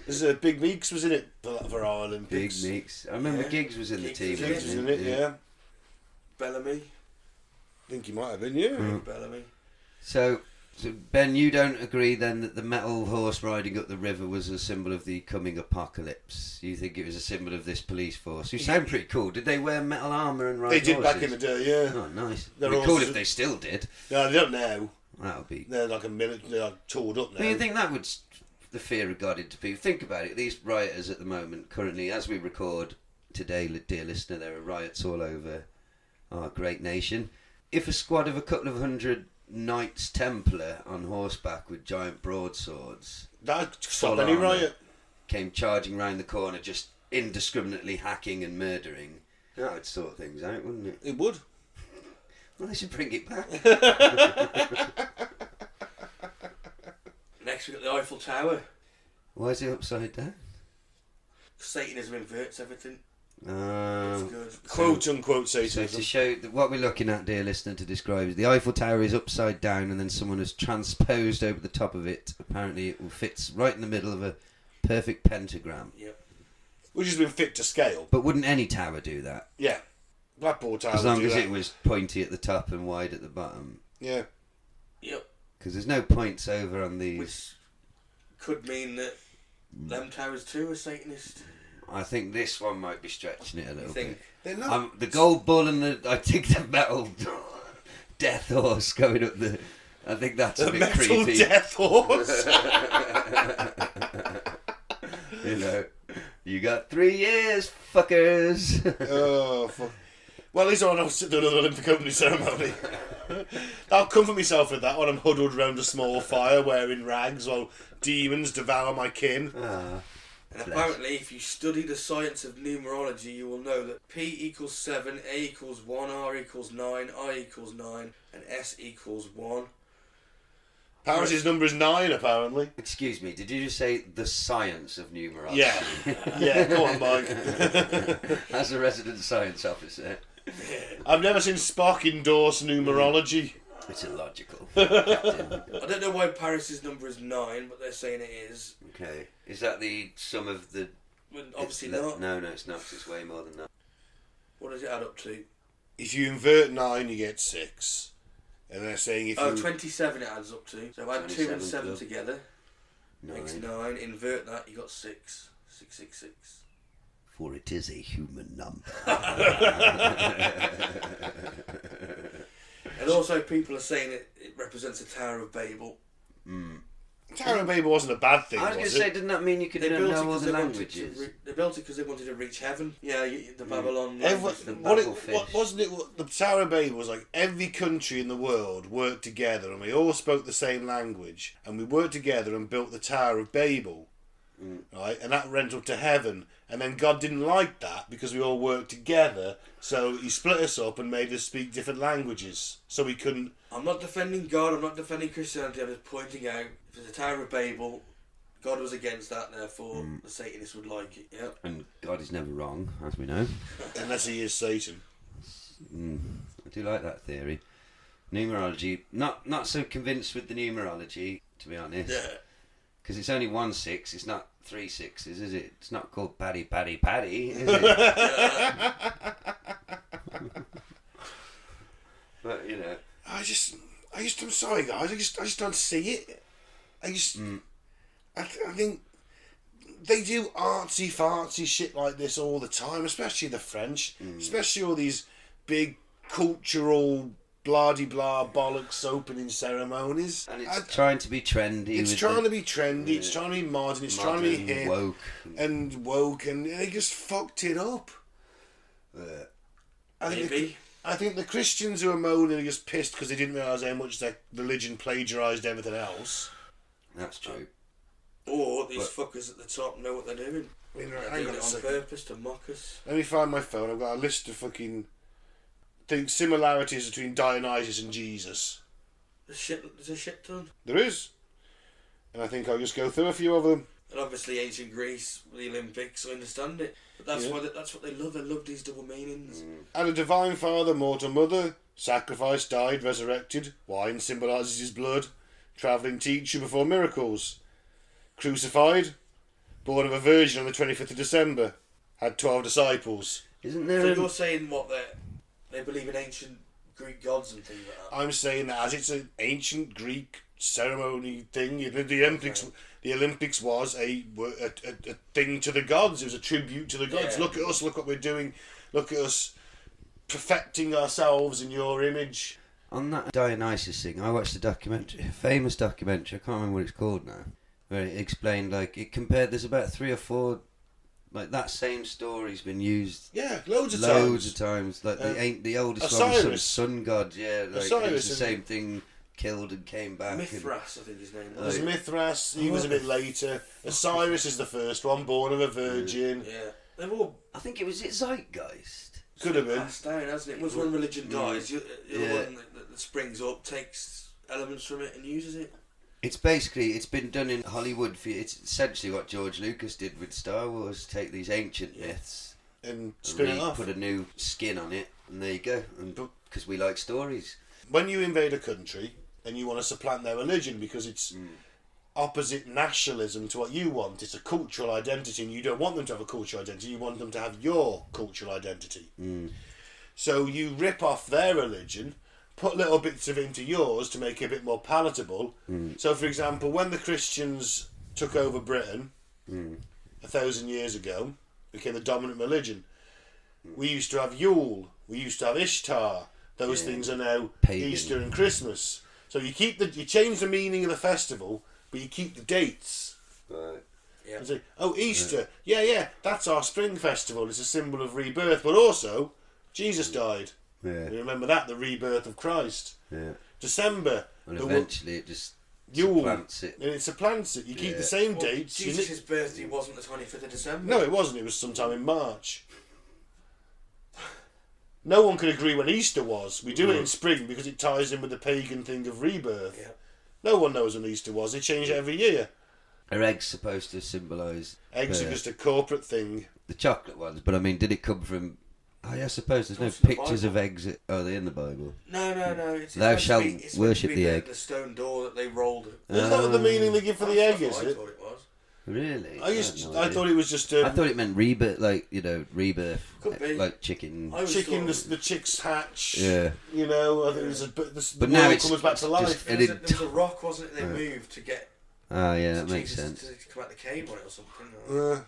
There's Big Meeks was in it for our Olympics. Big Meeks. I remember Giggs was in the team. Giggs was in it, yeah. Bellamy. I think he might have been, yeah. Bellamy. So, So Ben, you don't agree then that the metal horse riding up the river was a symbol of the coming apocalypse? You think it was a symbol of this police force? You sound pretty cool. Did they wear metal armour and ride They did horses? back in the day, yeah. Oh, nice. They're It'd be cool also- if they still did. No, they don't now. That would be... They're like a minute, they're like toured up now. Do you think that would the fear of God into people? Think about it. These rioters at the moment, currently, as we record today, dear listener, there are riots all over our great nation. If a squad of a couple of hundred Knights Templar on horseback with giant broadswords That'd stop full any armour, riot. came charging round the corner, just indiscriminately hacking and murdering, that would sort things out, wouldn't it? It would. Well, they should bring it back. Next we got the Eiffel Tower. Why is it upside down? Satanism inverts everything. It's good. Quote unquote So Satanism. to show that what we're looking at, dear listener, to describe is the Eiffel Tower is upside down, and then someone has transposed over the top of it. Apparently, it will fit right in the middle of a perfect pentagram. Yep. Which has been fit to scale. But wouldn't any tower do that? Yeah. Blackpool Tower As would long do as that. it was pointy at the top and wide at the bottom. Yeah. Yep. Because there's no points over on these. Which could mean that them towers too are Satanist. I think this one might be stretching it a You little think? bit. They're not. The gold bull and I think the metal death horse going up the. I think that's a The bit metal creepy. death horse. You know, you got 3 years, fuckers. Oh, fuck. Well, at least I don't have to do another Olympic opening ceremony. I'll comfort myself with that when I'm huddled round a small fire wearing rags while demons devour my kin. And apparently, if you study the science of numerology, you will know that P equals 7, A equals 1, R equals 9, I equals 9, and S equals 1. Paris' number is 9, apparently. Excuse me, did you just say the science of numerology? Yeah. Yeah, go on, Mike. As a resident science officer, I've never seen Spock endorse numerology. it's illogical. Captain. I don't know why Paris's number is 9, but they're saying it is. Okay, is that the sum of the... Well, obviously it's not. No, it's not, 'cause it's way more than that. What does it add up to? If you invert 9, you get 6. And they're saying if Oh, you... 27 it adds up to. So add 2 and 7 club. together. Makes 9. Invert that, you got 6. 666. For it is a human number. And also people are saying it represents the Tower of Babel. Tower of Babel wasn't a bad thing, I was going was to say, it? didn't that mean you could They built it know all because the they wanted languages? to. They built it because they wanted to reach heaven. Yeah, the Babylon. Every, language. the what it, Babelfish. what, wasn't it? What, the Tower of Babel was like every country in the world worked together, and we all spoke the same language, and we worked together and built the Tower of Babel, right? And that went up to heaven, and then God didn't like that because we all worked together, so He split us up and made us speak different languages, so we couldn't. I'm not defending God. I'm not defending Christianity. I'm just pointing out if there's a Tower of Babel, God was against that. Therefore, the Satanists would like it. Yeah. And God is never wrong, as we know. Unless He is Satan. I do like that theory. Numerology, not so convinced with the numerology, to be honest. Yeah. Because it's only 1 6, it's not 3 6s, is it? It's not called Paddy, is it? But, you know. I'm sorry, guys. I just don't see it. I think they do artsy fartsy shit like this all the time, especially the French, especially all these big cultural blah-de-blah bollocks opening ceremonies. And it's trying to be trendy. It's trying to be trendy, it's trying to be modern, it's trying to be hip woke. and they just fucked it up. I think the Christians who are moaning are just pissed because they didn't realise how much their religion plagiarised everything else. That's true. Or these fuckers at the top know what they're doing. I mean, They're hang doing on a it on second. purpose to mock us. Let me find my phone. I've got a list of similarities between Dionysus and Jesus. There's a shit ton. There is. And I think I'll just go through a few of them. And obviously ancient Greece, the Olympics, I understand it. But that's Yeah. that's what they love. They love these double meanings. And a divine father, mortal mother, sacrificed, died, resurrected. Wine symbolises his blood. Travelling teacher before miracles. Crucified. Born of a virgin on the 25th of December. Had 12 disciples. Isn't So there you're saying what they believe in ancient Greek gods and things like that? I'm saying that as it's an ancient Greek ceremony thing. The Olympics was a thing to the gods. It was a tribute to the gods. Yeah. Look at us. Look what we're doing. Look at us perfecting ourselves in your image. On that Dionysus thing, I watched a famous documentary, I can't remember what it's called now, where it explained, like, it compared, there's about 3 or 4, like, that same story's been used Yeah, loads of times. Like, the oldest Osiris. one was some sun god, yeah, like, Osiris, it was the same thing, killed and came back. Mithras, I think his name There's was. Mithras, he was a bit later. Osiris is the first one, born of a virgin. Yeah. They've all I think it was Zeitgeist. Could have been. passed down, hasn't it? Once one religion dies, the other Yeah. one that springs up takes elements from it and uses it. It's been done in Hollywood. It's essentially what George Lucas did with Star Wars. Take these ancient myths And spin it off. put a new skin on it, and there you go. And because we like stories. When you invade a country and you want to supplant their religion because it's opposite nationalism to what you want, it's a cultural identity, and you don't want them to have a cultural identity, you want them to have your cultural identity. So you rip off their religion, put little bits of it into yours to make it a bit more palatable. So for example, when the Christians took over Britain 1,000 years ago, became the dominant religion, we used to have Yule, we used to have Ishtar. Those things are now Pagan. Easter and Christmas. So you change the meaning of the festival, but you keep the dates. Right. Yeah. And say, oh, Easter, yeah, that's our spring festival. It's a symbol of rebirth, but also Jesus died. Yeah. We remember that, the rebirth of Christ. Yeah. December, And the eventually it just Yule, supplants it. and it supplants it. You keep Yeah. the same Well, dates. Jesus' birthday wasn't the 25th of December. No, it wasn't. It was sometime in March. No one could agree when Easter was. We do it in spring because it ties in with the pagan thing of rebirth. Yeah. No one knows when Easter was. They change it every year. Are eggs supposed to symbolise Eggs are just a corporate thing. the chocolate ones? But I mean, did it come from? Oh, yeah, I suppose there's no Comes from the pictures of Bible. eggs. Are they in the Bible? No. It's Thou meant to shalt be- it's meant to worship be the egg. The stone door that they rolled. Is that the meaning they give for the egg, That's is what I it? thought it was. Really? I thought it was just I thought it meant rebirth, like rebirth, Could be. like chicken. I always chicken, thought- the chicks hatch. Yeah. You know, I think it was the But now world it's comes back to life. just- There was a rock, wasn't it? They moved to get. Ah, yeah, that to makes Jesus sense. To come out the cave on it or something.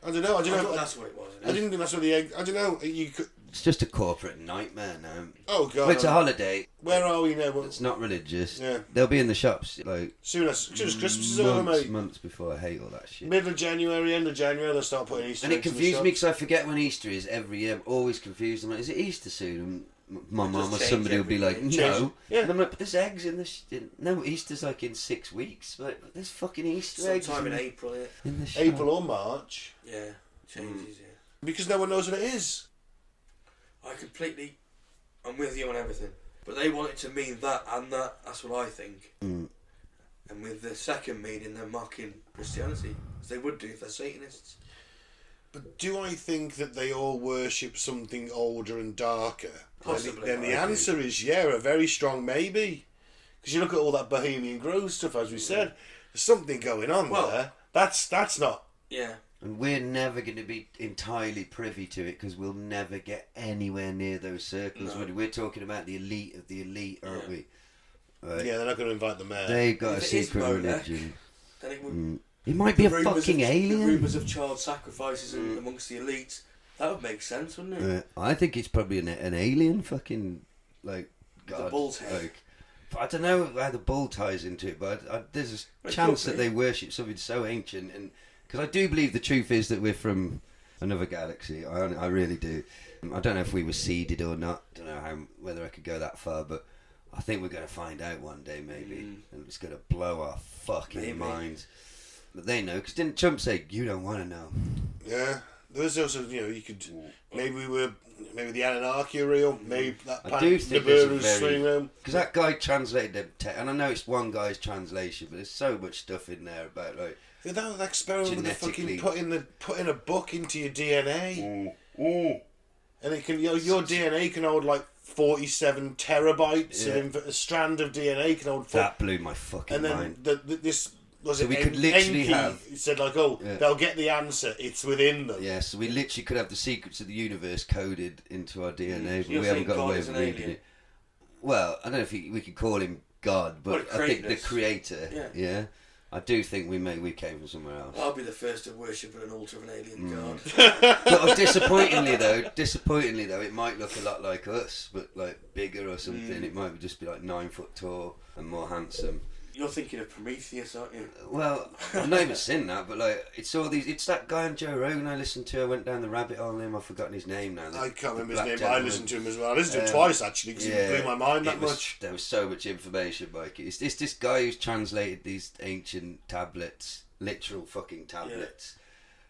I don't know. I thought that's what it was. I didn't think that's what the egg. I don't know. You could. It's just a corporate nightmare now. Oh God. Well, it's a holiday. Where are we now? Well, It's not religious. Yeah. They'll be in the shops like soon as Christmas is over, mate. months before. I hate all that shit. Middle of January, end of January, they'll start putting Easter And it eggs in the confused me shops. because I forget when Easter is every year. I'm always confused. I'm like, is it Easter soon? And my It mum does or change somebody will be every like, year. no. Change. Yeah. And I'm like, but there's eggs in the... No, Easter's like in 6 weeks. But there's fucking Easter eggs Sometime in April, yeah. in the shop. April or March, Yeah, changes, yeah. because no one knows what it is. I'm with you on everything. But they want it to mean that and that. That's what I think. Mm. And with the second meaning, they're mocking Christianity, as they would do if they're Satanists. But do I think that they all worship something older and darker? Possibly. Then the I agree. answer is yeah, a very strong maybe. Because you look at all that Bohemian Grove stuff, as we said, there's something going on Well- there. That's not. Yeah. And we're never going to be entirely privy to it because we'll never get anywhere near those circles. No. We're talking about the elite of the elite, aren't we? Right. Yeah, they're not going to invite the mayor. They've got a If it is secret Molech, religion. Then it would. It might be a rumours fucking of, alien. The rumours of child sacrifices amongst the elites. That would make sense, wouldn't it? I think it's probably an alien fucking, like, God. The bull's head. Like, I don't know how the bull ties into it, but there's a It chance could that be. they worship something so ancient. And because I do believe the truth is that we're from another galaxy. I really do. I don't know if we were seeded or not. I don't know whether I could go that far, but I think we're going to find out one day, maybe. And it's going to blow our fucking Maybe. minds. But they know, because didn't Trump say, you don't want to know? Yeah. There was also, you could maybe the Anunnaki are real. Maybe that I do think there's a Nibiru's very... swinging around. Because that guy translated them, and I know it's one guy's translation, but there's so much stuff in there about, like... Yeah, that experiment with the Genetically. fucking putting a book into your DNA, and it can your DNA can hold like 47 terabytes, Yeah. and a strand of DNA can hold. That blew my fucking and then mind. this was So it. we could literally Enki have- said like, oh, Yeah. they'll get the answer. It's within them. Yeah, so we literally could have the secrets of the universe coded into our DNA, but You're we haven't saying got God a way is of an reading alien? it. Well, I don't know if we could call him God, but Well, I think the greatness. creator. Yeah. I do think we came from somewhere else. I'll be the first to worship at an altar of an alien god. But disappointingly though, it might look a lot like us, but like bigger or something. It might just be like 9 foot tall and more handsome. You're thinking of Prometheus, aren't you? Well, I've not even seen that, but like it's all these. It's that guy on Joe Rogan I listened to. I went down the rabbit hole on him. I've forgotten his name now. I can't remember his black name, but I gentleman. listened to him as well. I listened to him twice actually because it blew my mind that much. There was so much information, Mike. It's this guy who's translated these ancient tablets, literal fucking tablets,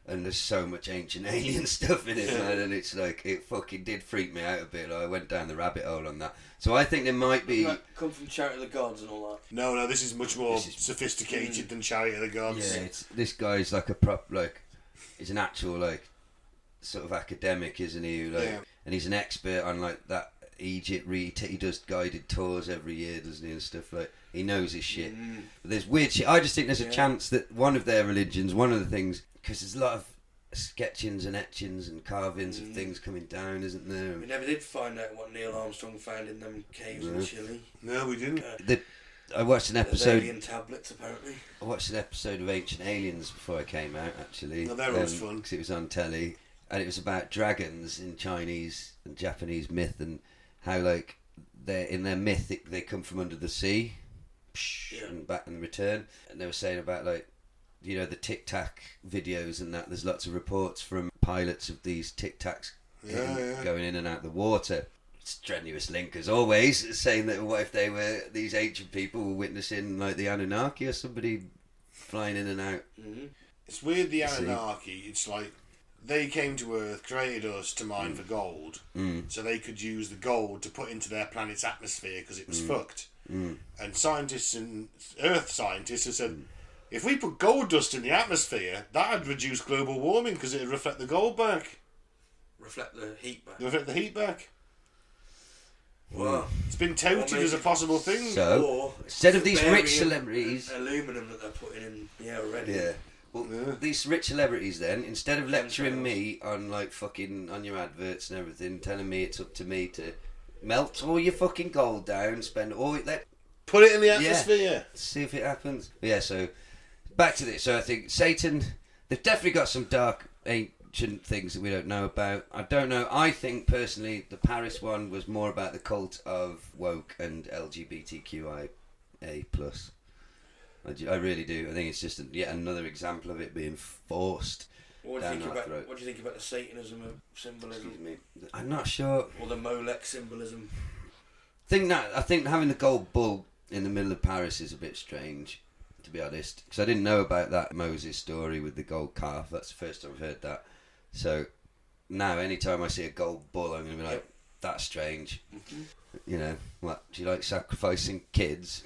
and there's so much ancient alien stuff in it, man. And it's like it fucking did freak me out a bit. Like, I went down the rabbit hole on that. So I think there might be. Doesn't that come from Chariot of the Gods and all that? No, this is much more sophisticated than Chariot of the Gods. Yeah, this guy's like a prop, like he's an actual like sort of academic, isn't he? Like, and he's an expert on like that Egypt. He does guided tours every year, doesn't he, and stuff like. He knows his shit. But there's weird shit. I just think there's a chance that one of their religions, one of the things, because there's a lot of sketchings and etchings and carvings of things coming down, isn't there? We never did find out what Neil Armstrong found in them caves in Chile. No, we didn't. I watched an There's episode. alien tablets, apparently. I watched an episode of Ancient Aliens before I came out, actually. Oh, that was fun. Because it was on telly. And it was about dragons in Chinese and Japanese myth and how, like, in their myth, they come from under the sea and back and return. And they were saying about, like, you know, the Tic Tac videos and that. There's lots of reports from pilots of these Tic Tacs going in and out the water. Strenuous link as always, saying that what if they were these ancient people were witnessing like the Anunnaki or somebody flying in and out. It's weird, the Anunnaki. It's like they came to Earth, created us to mine for gold, so they could use the gold to put into their planet's atmosphere because it was fucked. And scientists and Earth scientists have said, if we put gold dust in the atmosphere, that'd reduce global warming because it'd reflect the gold back. Reflect the heat back. Reflect the heat back. Wow. It's been touted as a possible thing. So instead of these rich celebrities, aluminum that they're putting in the air already. These rich celebrities then, instead of lecturing me on like fucking on your adverts and everything, telling me it's up to me to melt all your fucking gold down, spend all put it in the atmosphere. See if it happens. Yeah, so back to this. So I think Satan, they've definitely got some dark ancient things that we don't know about. I don't know. I think personally the Paris one was more about the cult of woke and LGBTQIA+. I really do. I think it's just yet another example of it being forced down our throat. What do you think about the Satanism of symbolism? Excuse me. I'm not sure. Or the Molech symbolism? I think having the gold bull in the middle of Paris is a bit strange, to be honest, because I didn't know about that Moses story with the gold calf. That's the first time I've heard that. So now, anytime I see a gold bull, I'm going to be like, that's strange. You know, what? Do you like sacrificing kids?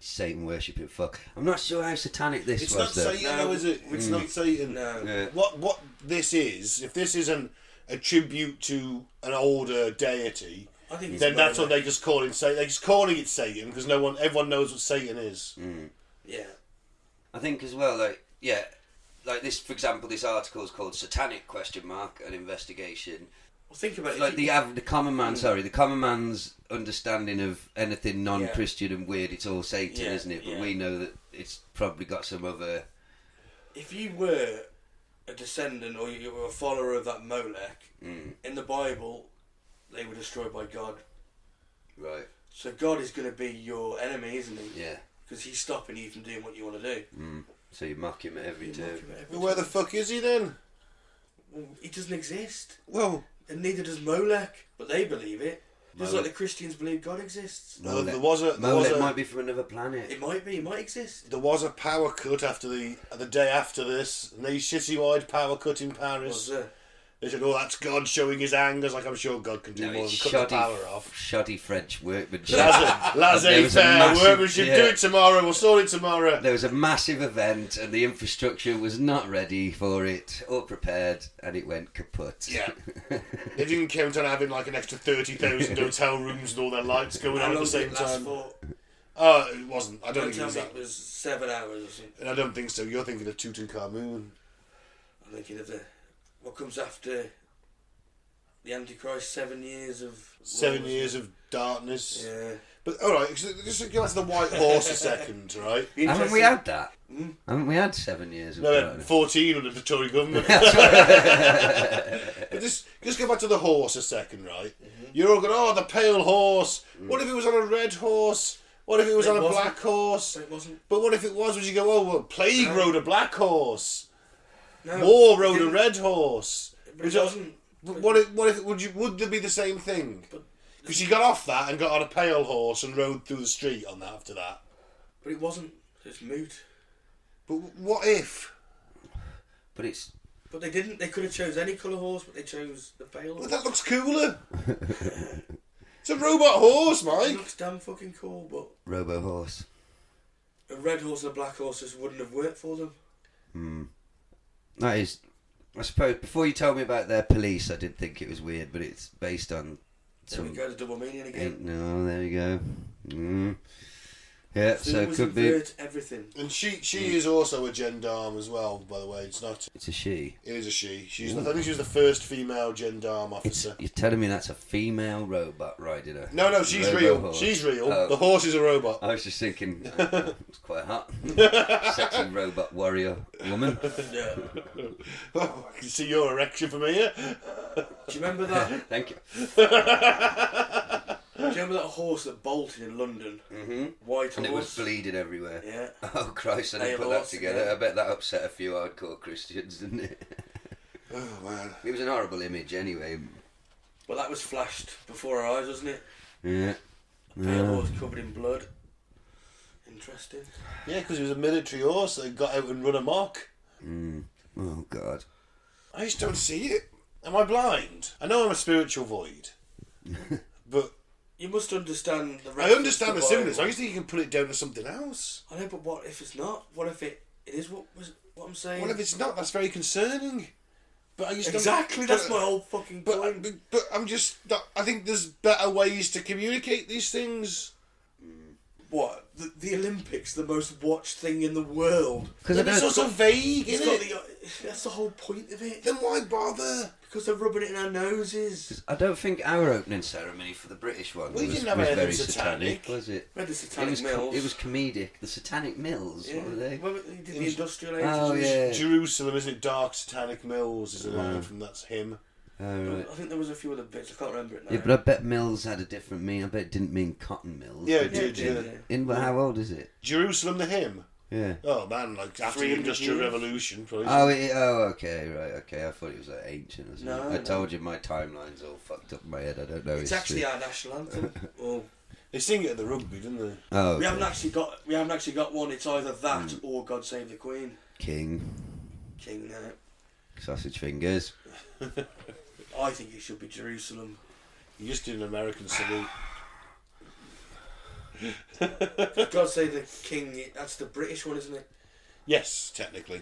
Satan worshipping fuck. I'm not sure how satanic this It's was. not Satan, though, is it? It's not Satan. No. Yeah. What this is, if this isn't a tribute to an older deity, I think then that's what they just call it. They're just calling it Satan because everyone knows what Satan is. Yeah. I think as well, like this, for example, this article is called "Satanic?" An investigation. Well, think about it. Like the common man, the common man's understanding of anything non-Christian and weird, it's all Satan, isn't it? But we know that it's probably got some other. If you were a descendant or you were a follower of that Molech, in the Bible, they were destroyed by God. Right. So God is going to be your enemy, isn't he? Yeah. Because he's stopping you from doing what you want to do. So you mock him at every turn. Well, where the fuck is he then? Well, he doesn't exist. Well, and neither does Molech, but they believe it. Just like the Christians believe God exists. No, there was a might be from another planet. It might be. It might exist. There was a power cut after the day after this. A citywide power cut in Paris. They said, "Oh, that's God showing his anger." Like, I'm sure God can do more than cut the power off. Shoddy French workmanship. Laissez-faire workmanship. Do it tomorrow. We'll sort it tomorrow. There was a massive event, and the infrastructure was not ready for it or prepared, and it went kaput. Yeah. They didn't count on having like an extra 30,000 hotel rooms and all their lights going on at the same time. Oh, it wasn't. I don't think it was that. It was 7 hours or something. And I don't think so. You're thinking of Tutankhamun. I'm thinking of what comes after the Antichrist, 7 years of... 7 years of darkness. Yeah. But all right, just go back to the white horse a second, right? Haven't we had that? Haven't we had 7 years of No, Brighton? 14 under the Tory government. But just go back to the horse a second, right? You're all going, oh, the pale horse. What if it was on a red horse? What if it was on a black horse? It wasn't. But what if it was? Would you go, oh, well, plague rode a black horse, No, war rode a red horse? But it wasn't. But what if it would there be the same thing? Because she got off that and got on a pale horse and rode through the street on that after that. But it wasn't. It's moot. But what if? But it's... But they didn't. They could have chose any colour horse, but they chose the pale Well, horse. that looks cooler. It's a robot horse, It Mike. looks damn fucking cool, but Robo horse. a red horse and a black horse just wouldn't have worked for them. That is... I suppose, before you told me about their police, I did think it was weird, but it's based on There we go, the double meaning again. No, there you go. Yeah, so it Things could be... invert everything. And she is also a gendarme as well, by the way. It's not. It's a she. It is a she. I think she was the first female gendarme officer. You're telling me that's a female robot riding her? No, she's Robo real. horse. She's real. Oh. The horse is a robot. I was just thinking, it's quite hot. Sexy robot warrior woman. Yeah. Oh, I can see your erection from here. Do you remember that? Thank you. Do you remember that horse that bolted in London? Mm-hmm. White And it was horse. bleeding everywhere. Yeah. Oh Christ, I didn't Pale put that horse, together. yeah. I bet that upset a few hardcore Christians, didn't it? Oh man. It was an horrible image anyway. Well, that was flashed before our eyes, wasn't it? Yeah. Pale horse covered in blood. Interesting. Yeah, because it was a military horse that got out and run amok. Oh God. I just don't see it. Am I blind? I know I'm a spiritual void, but You must understand the. I understand the reference to symbolism. I Bible. just think you can put it down to something else. I know, but what if it's not? What if it is what I'm saying? What if it's not? That's very concerning. But I just don't- Exactly, that's but- my whole fucking But, point. but I'm just. I think there's better ways to communicate these things. What? The Olympics, the most watched thing in the world. Because Yeah, but it's also vague, It's isn't got it? that's the whole point of it. Then why bother? Because they're rubbing it in our noses. I don't think our opening ceremony for the British one Well, you was, didn't have was anything very satanic. was it? Read the It Satanic was, Mills. it was comedic. The Satanic Mills, Yeah. what were they? Well, they did It the was- industrial age. Oh, yeah. Jerusalem, isn't it? Dark Satanic Mills is a line from that's him. Oh, right. I think there was a few other bits. I can't remember it now. Yeah, but I bet Mills had a different meaning. I bet it didn't mean cotton mills. Yeah, did it did, yeah. In how old is it? Jerusalem the hymn. Yeah. Oh man, like after the 300 Industrial years. Revolution, probably. Okay, right, okay. I thought it was like ancient or something. No, I no. told you my timeline's all fucked up in my head. I don't know. It's history. actually our national anthem. Well, They sing it at the rugby, don't they? Oh, we okay. haven't actually got one. It's either that or God Save the Queen. King, King now. sausage fingers. I think it should be Jerusalem. You just did an American salute. God Save the King. That's the British one, isn't it? Yes, technically.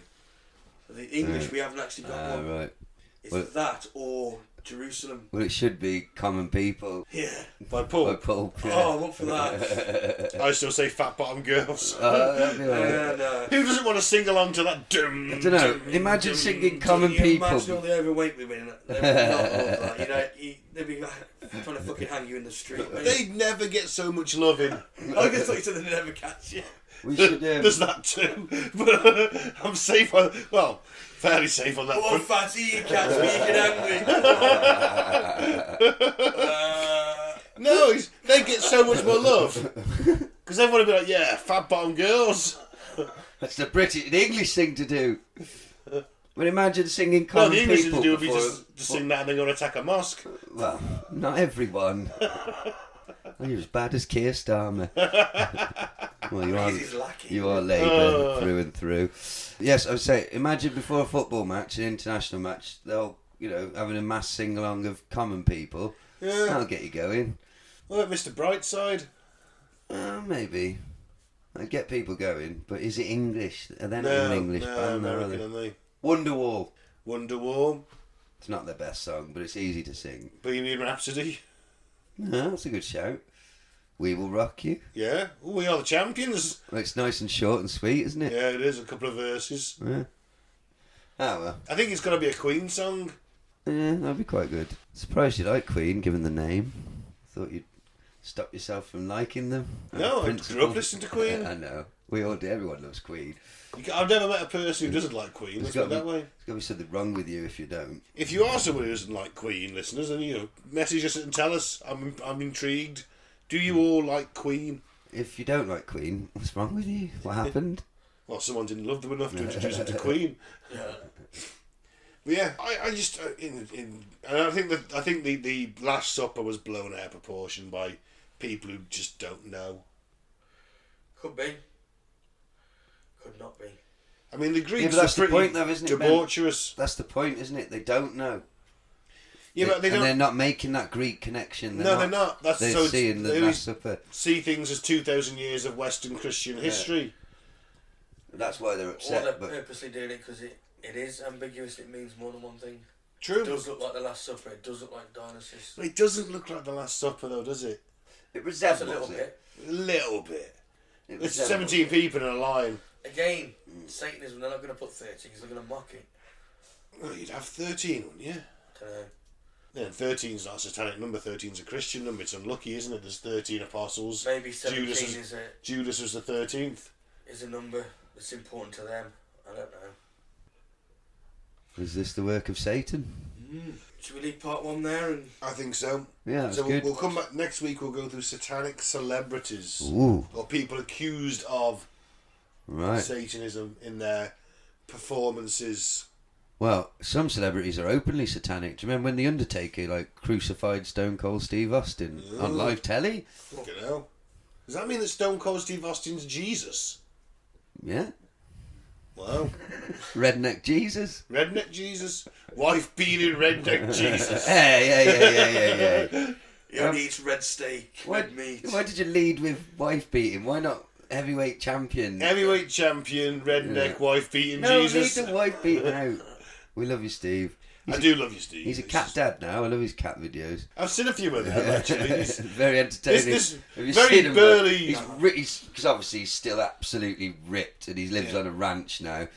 The English, we haven't actually got one. Right. It's Well- that or Jerusalem. Well, it should be common people. Yeah. By Paul. By Paul. Oh, I'm up for that. I still say fat bottom girls. That'd be all right. No. Who doesn't want to sing along to that? Dum, I don't know. dum, Imagine dum, singing dum. Common Can you People. imagine all the overweight women? They would not love that. You know, they'd be trying to fucking hang you in the street. Mate. They'd never get so much loving. I just thought you said they'd never catch you. We should. There's that too. But I'm safe on. Well, fairly safe on that Oh, front. fatty, you catch me, you can hang me. No, they get so much more love. Because everyone would be like, yeah, fat bottom girls. That's the English thing to do. But imagine singing No, Common the English thing People to do would be before- just to sing that and then go and attack a mosque. Well, not everyone. You're as bad as Keir Starmer. Well, He's lacking. you are Labour through and through. Yes, I would say, imagine before a football match, an international match, they'll, having a mass sing-along of Common People. Yeah. That'll get you going. What about Mr. Brightside? Maybe. I'd get people going, but is it English? Are they not No, an English no, band? Are American, they? aren't they? Wonderwall. Wonderwall, It's not their best song, but it's easy to sing. Bohemian Rhapsody. No, that's a good shout. We Will Rock You. Yeah. Ooh, we are the champions. Well, it's nice and short and sweet, isn't it? Yeah, it is. A couple of verses. Yeah. Oh, well. I think it's got to be a Queen song. Yeah, that'd be quite good. Surprised you like Queen, given the name. Thought you'd stop yourself from liking them? No, I Principle? grew up listening to Queen. I know. We all do. Everyone loves Queen. I've never met a person who doesn't like Queen. Let's put it that way. There's got to be something wrong with you if you don't. If you are someone who doesn't like Queen, listeners, then message us and tell us. I'm intrigued. Do you all like Queen? If you don't like Queen, what's wrong with you? What happened? Well, someone didn't love them enough to introduce them to Queen. Yeah. But yeah, I just and I think the Last Supper was blown out of proportion by people who just don't know. Could be. Could not be. I mean, the Greeks that's are the pretty point, though, isn't it, Ben? debaucherous. That's the point, isn't it? They don't know. Yeah, but they don't. And they're not making that Greek connection. They're not. That's They're so seeing the they Last Supper. see things as 2,000 years of Western Christian history. That's why they're upset. Or they're But purposely doing it because it is ambiguous. It means more than one thing. True. It does look like the Last Supper. It does look like Dionysus. It doesn't look like the Last Supper, though, does it? it Just resembles a little it. bit. A little bit. It There's resembles 17 it. people in a line. Again, Satanism, they're not going to put 30 because they're going to mock it. Well, you'd have 13, wouldn't you? Don't know. Yeah, 13's not a satanic number. 13's a Christian number. It's unlucky, isn't it? There's 13 apostles. Maybe 17 Judas Judas was the 13th. is a number that's important to them. I don't know. Is this the work of Satan? Should we leave part 1 there? And I think so. Yeah, that's So good. we'll come back next week. We'll go through satanic celebrities Ooh, or people accused of right. Satanism in their performances. Well, some celebrities are openly satanic. Do you remember when The Undertaker crucified Stone Cold Steve Austin on live telly? Fucking hell. Does that mean that Stone Cold Steve Austin's Jesus? Yeah. Wow. Redneck Jesus. Redneck Jesus. Wife beating redneck Jesus. Yeah. he only eats red steak, Why, red meat. why did you lead with wife beating? Why not heavyweight champion? Heavyweight champion, redneck, wife beating No, Jesus. leave the wife beating out. We love you, Steve. I do love you, Steve. He's a It's cat just- dad now. I love his cat videos. I've seen a few of them, actually. He's Very entertaining. This Have you very seen him? burly- He's because obviously he's still absolutely ripped, and he lives on a ranch now.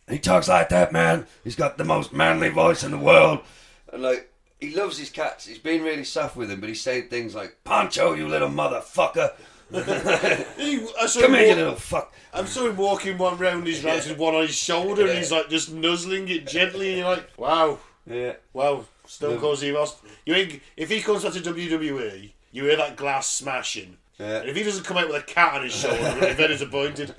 He talks like that, man. He's got the most manly voice in the world, and he loves his cats. He's been really soft with them, but he's saying things like "Pancho, you little motherfucker." I saw Come him here, you walk- little fuck. I saw him walking one round his ranch with one on his shoulder, and he's just nuzzling it gently, and you're like, wow. Yeah. Wow, Stone Cold Steve Austin. If he comes back to WWE, you hear that glass smashing. Yeah. And if he doesn't come out with a cat on his shoulder, you'll be very disappointed.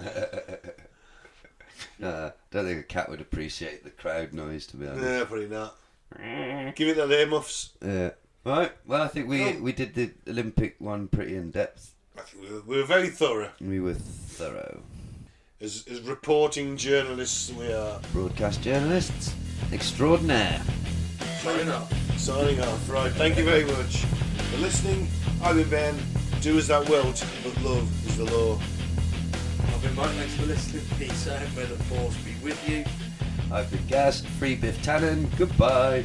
Don't think a cat would appreciate the crowd noise, to be honest. No, probably not. Give it the earmuffs. Yeah. Right. Well, I think we did the Olympic one pretty in depth. I think we were very thorough. We were thorough. As reporting journalists we are. Broadcast journalists extraordinaire. Signing off. Right, thank you very much for listening. I've been Ben. Do as thou wilt, but love is the law. I've been Mike. Thanks for listening. Peace out. May the force be with you. I've been Gaz, Free Biff Tannen. Goodbye.